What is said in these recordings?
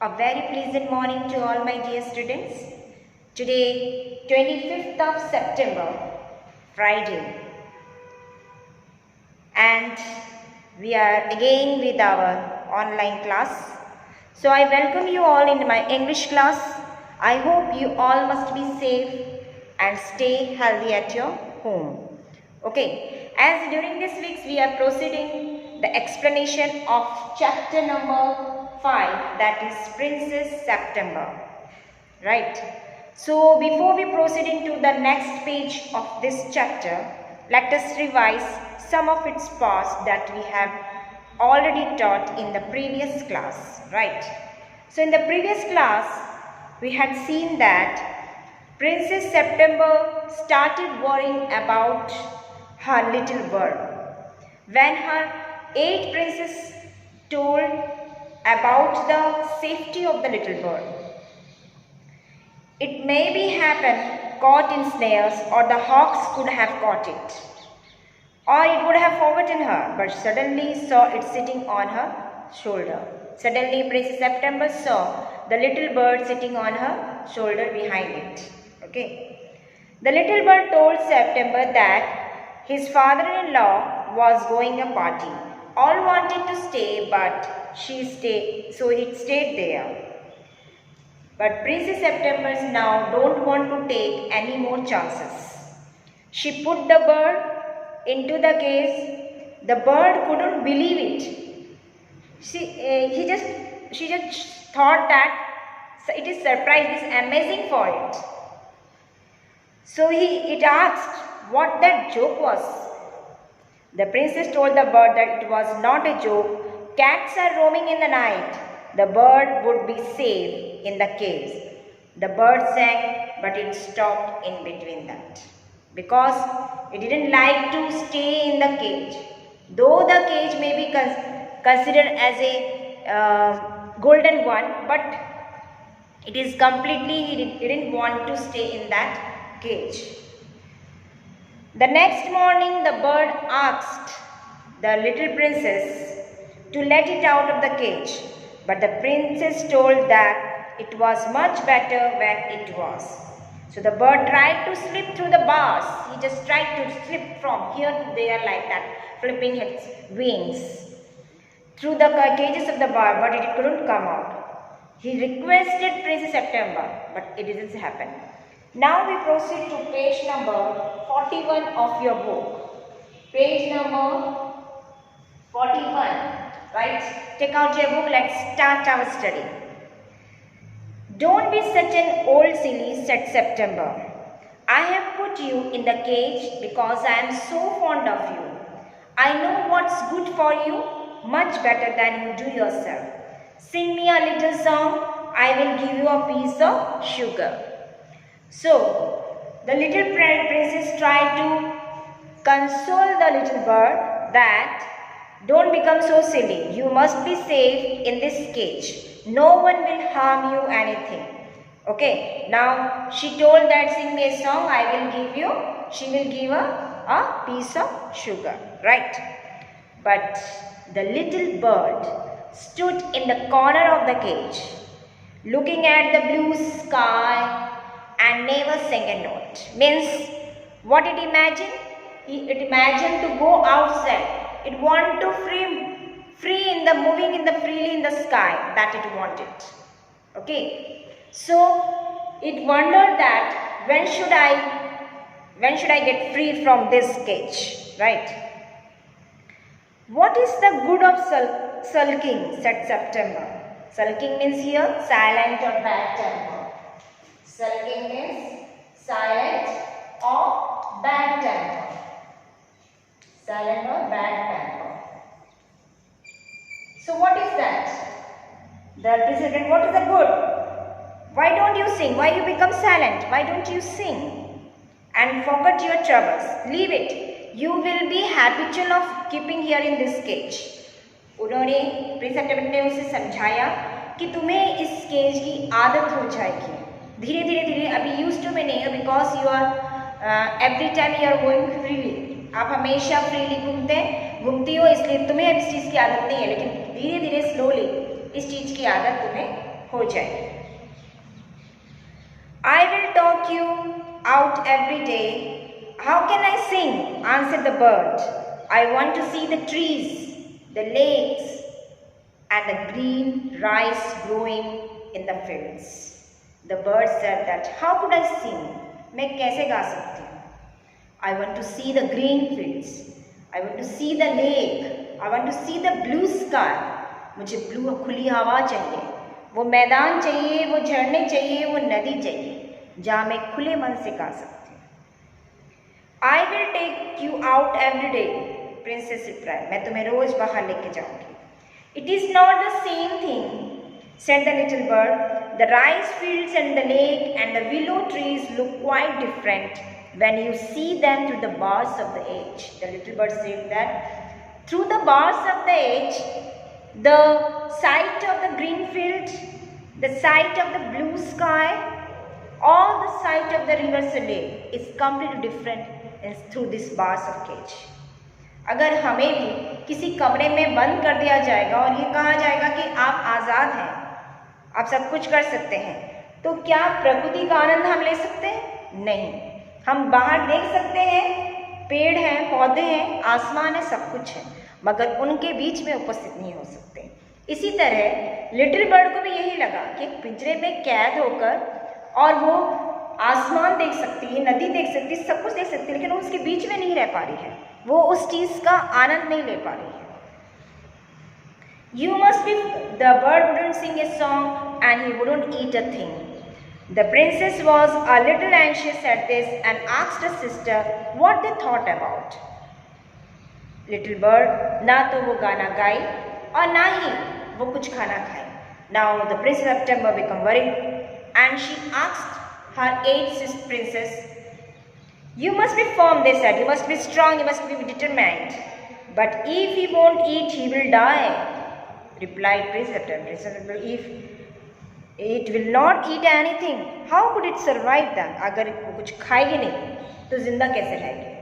A very pleasant morning to all my dear students. Today, 25th of September, Friday, and we are again with our online class. So I welcome you all in my English class. I hope you all must be safe and stay healthy at your home. Okay, as during this week we are proceeding the explanation of chapter number 5, that is Princess September, right? So before we proceeding to the next page of this chapter, let us revise some of its parts that we have already taught in the previous class, right? So in the previous class we had seen that Princess September started worrying about her little bird when her 8 princes told about the safety of the little bird. It may be happened caught in snares, or the hawks could have caught it, or it would have forgotten her, but suddenly saw it sitting on her shoulder. Suddenly Princess September saw the little bird sitting on her shoulder behind it. Okay. The little bird told September that his father-in-law was going a party. All wanted to stay, but so it stayed there. But Princess September now don't want to take any more chances. She put the bird into the cage. The bird couldn't believe it. She just thought that it is surprised, it is amazing for it. So it asked what that joke was. The princess told the bird that it was not a joke. Cats are roaming in the night. The bird would be safe in the cage. The bird sang, but it stopped in between that because it didn't like to stay in the cage. Though the cage may be considered as a golden one, but it is completely, it didn't want to stay in that cage. The next morning, the bird asked the little princess to let it out of the cage, but the princess told that it was much better when it was. So the bird tried to slip through the bars. He just tried to slip from here to there like that, flipping its wings through the cages of the bar, but it couldn't come out. He requested Princess September, but it didn't happen. Now we proceed to page number 41 of your book. Page number 41, right? Take out your book, let's start our study. Don't be such an old silly, said September. I have put you in the cage because I am so fond of you. I know what's good for you much better than you do yourself. Sing me a little song, I will give you a piece of sugar. So, the little princess tried to console the little bird that don't become so silly. You must be safe in this cage. No one will harm you anything. Okay, now she told that sing me a song, she will give a piece of sugar, right? But the little bird stood in the corner of the cage, looking at the blue sky and never sang a note. Means, what it imagined? It imagined to go outside. It wanted to moving freely in the sky, that it wanted. Okay. So it wondered that when should I get free from this cage, right? What is the good of sulking, said September. Sulking means here silent or bad temper. Sulking means silent or bad temper. Silent or bad temper. So what is that? The president, what is the good? Why don't you sing? Why you become silent? Why don't you sing? And forget your troubles. Leave it. You will be habitual of keeping here in this cage. उन्होंने princess ने उसे समझाया कि तुम्हें इस cage की आदत हो जाएगी. धीरे अभी यूज टू में नहीं है, because you are every time you are going freely. आप हमेशा फ्रीली घूमती हो, इसलिए तुम्हें इस चीज़ की आदत नहीं है, लेकिन धीरे स्लोली इस चीज़ की आदत तुम्हें हो जाए. I will talk you out every day. How can I sing? Answered the bird. I want to see the trees, the lakes, and the green rice growing in the fields. The bird said that, how could I sing? मैं कैसे गा सकती हूँ? I want to see the green fields. I want to see the lake. I want to see the blue sky. मुझे blue खुली हवा चाहिए, वो मैदान चाहिए, वो झरने चाहिए, वो नदी चाहिए जहाँ मैं खुले मन से गा सकती हूँ. I will take you out every day, princess replied. मैं तुम्हें रोज बाहर लेके जाऊंगी. It is not the same thing, said the little bird. The rice fields and the lake and the willow trees look quite different when you see them through the bars of the edge. The little bird said that through the bars of the edge, the sight of the green field, the sight of the blue sky, or the sight of the river's lake is completely different through these bars of cage. अगर हमें भी किसी कमरे में बंद कर दिया जाएगा और ये कहा जाएगा कि आप आज़ाद हैं, आप सब कुछ कर सकते हैं, तो क्या प्रकृति का आनंद हम ले सकते हैं? नहीं. हम बाहर देख सकते हैं, पेड़ हैं, पौधे हैं, आसमान है, सब कुछ है, मगर उनके बीच में उपस्थित नहीं हो सकते. इसी तरह लिटिल बर्ड को भी यही लगा कि एक पिंजरे में कैद होकर और वो आसमान देख सकती है, नदी देख सकती है, सब कुछ देख सकती है, लेकिन वो उसके बीच में नहीं रह पा रही है, वो उस चीज़ का आनंद नहीं ले पा रही है. You must be. The bird wouldn't sing a song and he wouldn't eat a thing. The princess was a little anxious at this and asked her sister what they thought about. Little bird ना तो वो गाना गाई और ना ही वो कुछ खाना खाई. Now the Princess September became worried and she asked her eighth princess, you must be firm, they said, you must be strong, you must be determined. But if he won't eat, he will die, replied Princess September. If it will not eat anything, how could it survive then? अगर वो कुछ खाएगी नहीं तो जिंदा कैसे रहेगी?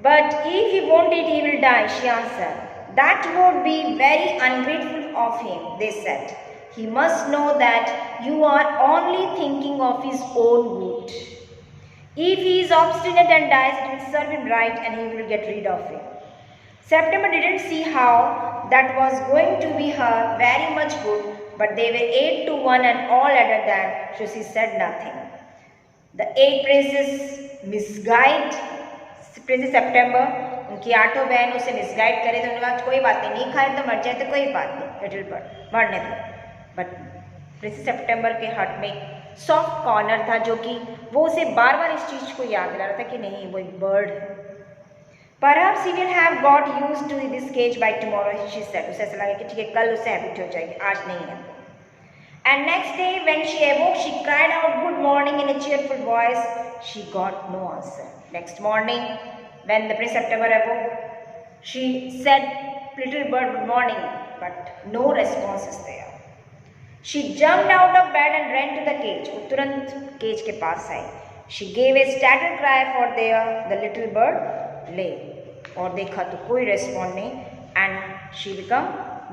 But if he won't eat, he will die, she answered. That would be very ungrateful of him, they said. He must know that you are only thinking of his own good. If he is obstinate and dies, it will serve him right and he will get rid of it. September didn't see how that was going to be her very much good, but they were 8-1 and all other than, so she said nothing. The 8 princes misguided Princess September. उनकी 8 बहन उसे misguide करे तो उन्होंने कहा कोई बात नहीं खाए तो मर जाए तो कोई बात नहीं, लिटिल बर्ड मरने दो. बट प्रिंसेस सेप्टेम्बर के हार्ट में सॉफ्ट कॉर्नर था जो कि वो उसे बार बार इस चीज़ को याद दिला रहा था कि नहीं वो एक बर्ड है. Perhaps he will have got used to this cage by tomorrow, she said. उसे ऐसा लगा कि ठीक है कल उसे हैबिट हो जाएगी, आज नहीं है. And next day when she awoke, she cried out good morning in a cheerful voice. She got no answer. Next morning, when the Princess September awoke, she said, little bird, good morning, but no response is there. She jumped out of bed and ran to the cage. वो तुरंत cage के पास आई. She gave a startled cry for there the little bird lay. और देखा तो कोई response नहीं, and she became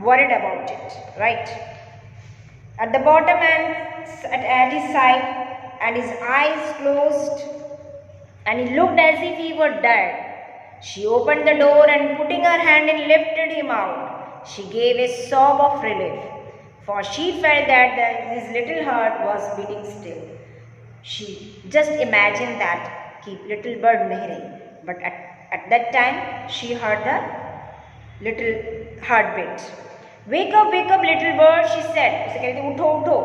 worried about it. Right? At the bottom and at his side, and his eyes closed, and he looked as if he were dead. She opened the door and putting her hand in lifted him out. She gave a sob of relief, for she felt that his little heart was beating still. She just imagined that कि little bird नहीं रही, but at that time she heard the little heartbeat. Wake up, little bird, she said. उसे कह रही थी उठो उठो.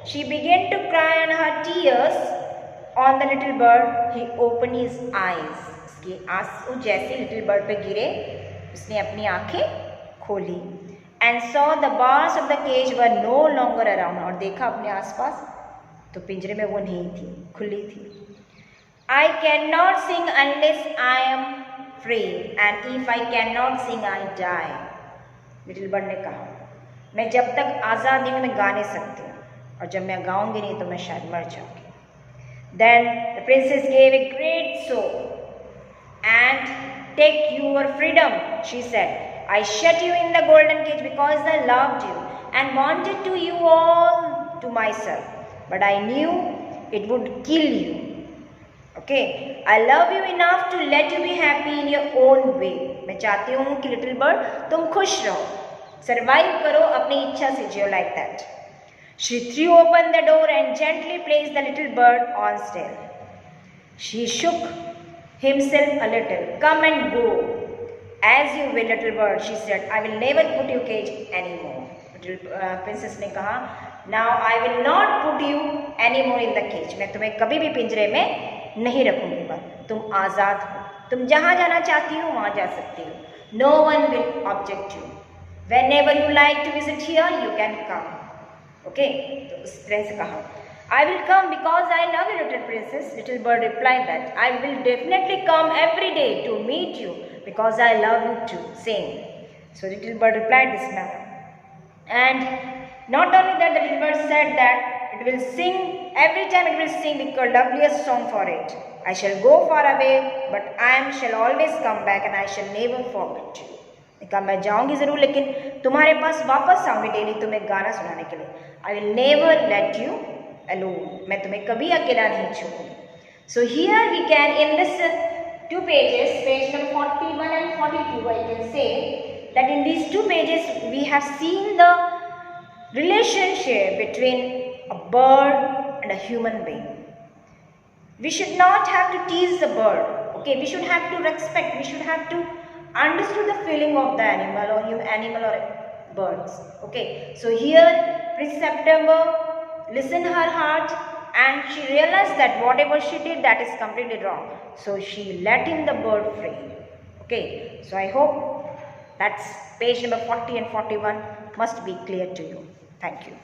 She began to cry and her tears on the little bird. He opened his eyes. उसके आंसू जैसे little bird पे गिरे, उसने अपनी आंखें खोली. And saw the bars of the cage were no longer around. और देखा अपने आसपास तो पिंजरे में वो नहीं थी, खुली थी. I cannot sing unless I am free, and if I cannot sing, I die. Little bird ने कहा, मैं जब तक आज़ाद नहीं मैं गा नहीं सकती, और जब मैं गाऊंगी नहीं तो मैं शायद मर जाऊंगी. Then the princess gave a great sob and take your freedom, she said. I shut you in the golden cage because I loved you. and wanted to you all to myself, but I knew it would kill you. Okay, I love you enough to let you be happy in your own way. मैं चाहती हूँ कि little bird तुम खुश रहो, survive करो अपनी इच्छा से, जियो like that. She threw open the door and gently placed the little bird on still. She shook himself a little. Come and go. As you will, little bird, she said. I will never put you cage anymore. Little princess ने कहा, Now I will not put you anymore in the cage. मैं तुम्हें कभी भी पिंजरे में नहीं रखूंगी बस. तुम आज़ाद हो. तुम जहाँ जाना चाहती हो वहाँ जा सकती हो. No one will object you. Whenever you like to visit here, you can come. Okay, तो उस प्रिंस कहा, I will come because I love you, little princess. Little bird replied that I will definitely come every day to meet you because I love you too. Same. So little bird replied this manner. And not only that, the little bird said that it will sing, every time it will sing the loveliest song for it. I shall go far away, but I shall always come back and I shall never forget you. कहा मैं जाऊंगी ज़रूर लेकिन तुम्हारे पास वापस आऊंगी daily तुम्हें गाना सुनाने के लिए. I will never let you alone. मैं तुम्हें कभी अकेला नहीं छोड़ूंगी. So here we can, in this 2 pages, page number 41 and 42, I can say that in these 2 pages we have seen the relationship between a bird and a human being. We should not have to tease the bird. Okay, we should have to respect. We should have to understood the feeling of the animal or birds. Okay, so here Princess September listened her heart and she realized that whatever she did, that is completely wrong. So she let in the bird free. Okay, so I hope that's page number 40 and 41 must be clear to you. Thank you.